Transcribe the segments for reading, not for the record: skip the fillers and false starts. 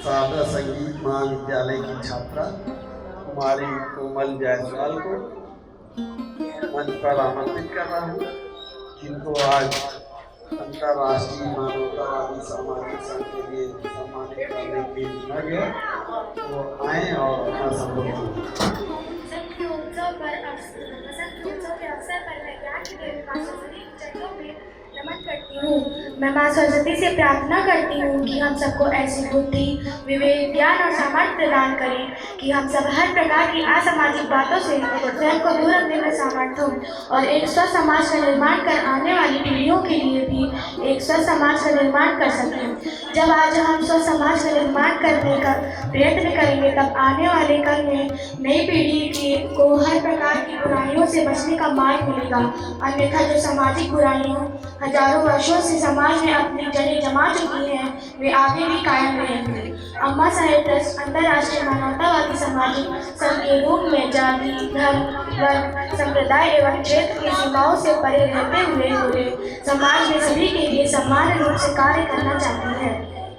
शारदा संगीत महाविद्यालय की छात्रा कुमारी कोमल जायसवाल को मंच पर आमंत्रित कर रहा हूँ, जिनको आज अंतर्राष्ट्रीय मानवतावादी सामाजिक संघ के लिए सम्मानित करने के लिए चुना गया। तो आए और अपना संबोधन नमन करती हूँ। मैं माँ सरस्वती से प्रार्थना करती हूँ कि हम सबको ऐसी बुद्धि, विवेक, ज्ञान और सामर्थ्य प्रदान करें कि हम सब हर प्रकार की असामाजिक बातों से स्वयं को दूर रखने में समर्थ हों और एक स्वस्थ समाज का निर्माण कर आने वाली पीढ़ियों के लिए भी एक स्वस्थ समाज का निर्माण कर सकें। जब आज हम स्वस्थ समाज का निर्माण करने का प्रयत्न करेंगे, तब आने वाले कल में नई पीढ़ी को हर प्रकार की बुराइयों से बचने का मार्ग मिलेगा। अन्यथा जो सामाजिक बुराइयों हजारों वर्षों से समाज में अपनी जड़ें जमा चुकी हैं, वे आगे भी कायम रहेंगे। अम्मा साहेब ट्रस्ट अंतर्राष्ट्रीय मानवतावादी सामाजिक संघ के रूप में जाति, धर्म, वर्ग, संप्रदाय एवं क्षेत्र की सीमाओं से परे रहते हुए पूरे समाज में सभी के लिए समान रूप से कार्य करना चाहती है।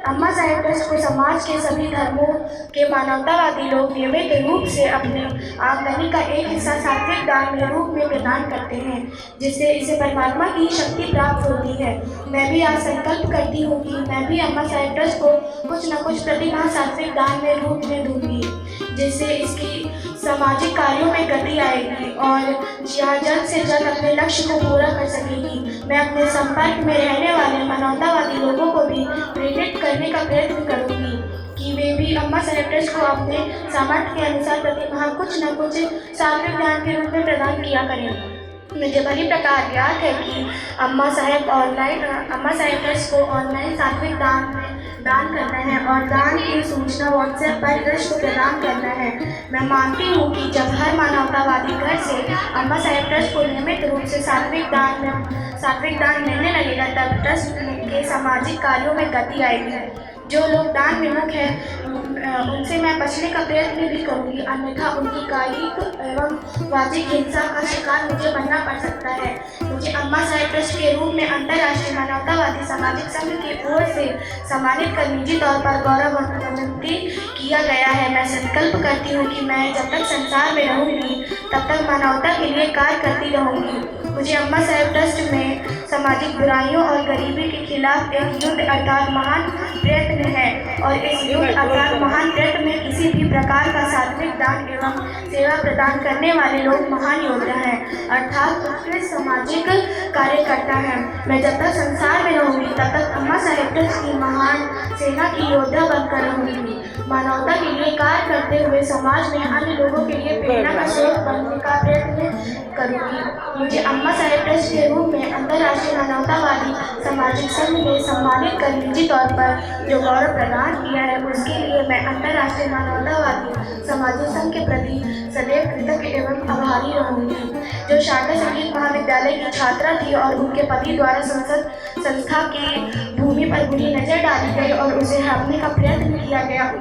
अम्मा साहेब ट्रस्ट को समाज के सभी धर्मों के मानवतावादी लोग नियमित रूप से अपने आमदनी का एक हिस्सा सात्विक दान के रूप में प्रदान करते हैं, जिससे इसे परमात्मा की शक्ति प्राप्त होती है। मैं भी आज संकल्प करती हूँ कि मैं भी अम्मा साहेब ट्रस्ट को कुछ न कुछ प्रति माह सात्विक दान में रूप में दूंगी, जिससे इसकी सामाजिक कार्यों में गति आएगी और यह जल्द से जल्द अपने लक्ष्य को पूरा कर सकेगी। मैं अपने संपर्क में रहने वाले मानवतावादी लोगों को भी प्रेरित करने का प्रयत्न करूंगी कि वे भी अम्मा साहेब ट्रस्ट को अपने सामर्थ्य के अनुसार प्रति माह कुछ न कुछ सात्विक दान के रूप में प्रदान किया करें। मुझे भली प्रकार याद है कि अम्मा साहेब ट्रस्ट को ऑनलाइन सात्विक दान करना है और दान की सूचना व्हाट्सएप पर ट्रस्ट को प्रदान करना है। मैं मानती हूँ कि जब हर मानवतावादी घर से अम्मा साहेब ट्रस्ट को नियमित रूप से सात्विक दान मिलने लगेगा, तब ट्रस्ट के सामाजिक कार्यों में गति आएगी। जो लोग दान विमुख हैं उनसे मैं बचने का प्रयत्न भी करूंगी, अन्यथा उनकी कायिक एवं वाचिक हिंसा का शिकार मुझे बनना पड़ सकता है। मुझे अम्मा साहेब ट्रस्ट के रूप में अंतर्राष्ट्रीय मानवतावादी सामाजिक संघ की ओर से सम्मानित कर निजी तौर पर गौरवान्वित किया गया है। मैं संकल्प करती हूँ कि मैं जब तक संसार में रहूँगी तब तक मानवता के लिए कार्य करती रहूँगी। मुझे अम्मा साहेब ट्रस्ट में सामाजिक बुराइयों और गरीबी के खिलाफ एक युद्ध अर्थात महान प्रयत्न है और इस युद्ध अर्थात महान प्रयत्न में किसी भी प्रकार का सात्विक दान एवं सेवा प्रदान करने वाले लोग महान योद्धा हैं, अर्थात उत्कृष्ट सामाजिक कार्यकर्ता हैं। मैं जब तक संसार में रहूँगी तब तक अम्मा साहेब ट्रस्ट की महान सेना की योद्धा बनकर रहूँगी। मानवता के लिए कार्य करते हुए समाज में अन्य लोगों के लिए प्रेरणा का स्रोत बनने का प्रयत्न करूँगी। मुझे अम्मा साहेब ट्रस्ट के रूप में अंतर्राष्ट्रीय मानवतावादी सामाजिक संघ ने सम्मानित कर निजी तौर पर जो गौरव प्रदान किया है, उसके लिए मैं अंतर्राष्ट्रीय मानवतावादी सामाजिक संघ के प्रति सदैव कृतज्ञ एवं आभारी रहूँगी। जो शारदा संगीत महाविद्यालय की छात्रा थी और उनके पति द्वारा संस्था की भूमि पर बुरी नजर डाली गई और उसे हटाने का प्रयत्न किया गया,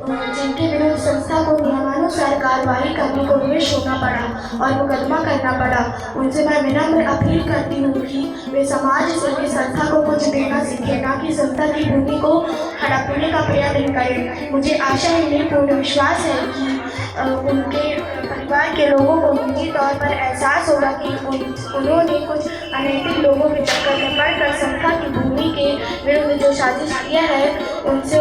जिनके विरुद्ध संस्था को नियमानुसार कार्रवाई करने को विवश होना पड़ा और मुकदमा करना पड़ा, उनसे मैं विनम्र अपील करती हूँ कि वे समाज से भी संस्था को कुछ देना सीखें, न कि संस्था की भूमि को हड़पने का प्रयत्न करें। मुझे आशा है, पूर्ण विश्वास है कि उनके परिवार के लोगों को निजी तौर पर एहसास होगा कि उन्होंने कुछ अनैतिक लोगों के चक्कर में पड़कर संस्था की भूमि के विरुद्ध जो साजिश किया है, उनसे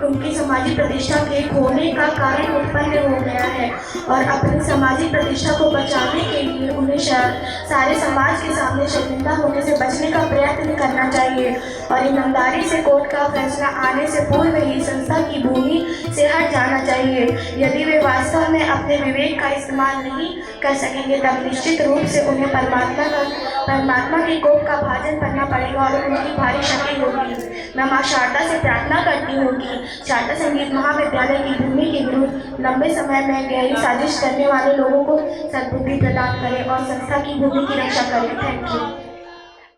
उनकी सामाजिक प्रतिष्ठा के खोने का कारण उत्पन्न हो गया है और अपनी सामाजिक प्रतिष्ठा को बचाने के लिए उन्हें सारे समाज के सामने शर्मिंदा होने से बचने का प्रयत्न करना चाहिए और ईमानदारी से कोर्ट का फैसला आने से पूर्व ही संस्था की भूमि से हट जाना चाहिए। यदि वे वास्तव में अपने विवेक का इस्तेमाल नहीं कर सकेंगे, तब निश्चित रूप से उन्हें परमात्मा के कोप का भाजन करना पड़ेगा और उनकी भारी क्षति होगी। मैं माँ शारदा से प्रार्थना करती हूँ कि शारदा संगीत महाविद्यालय की भूमि के विरुद्ध लंबे समय में गहरी साजिश करने वाले लोगों को सद्बुद्धि प्रदान करें और संस्था की भूमि की रक्षा करें। Thank you.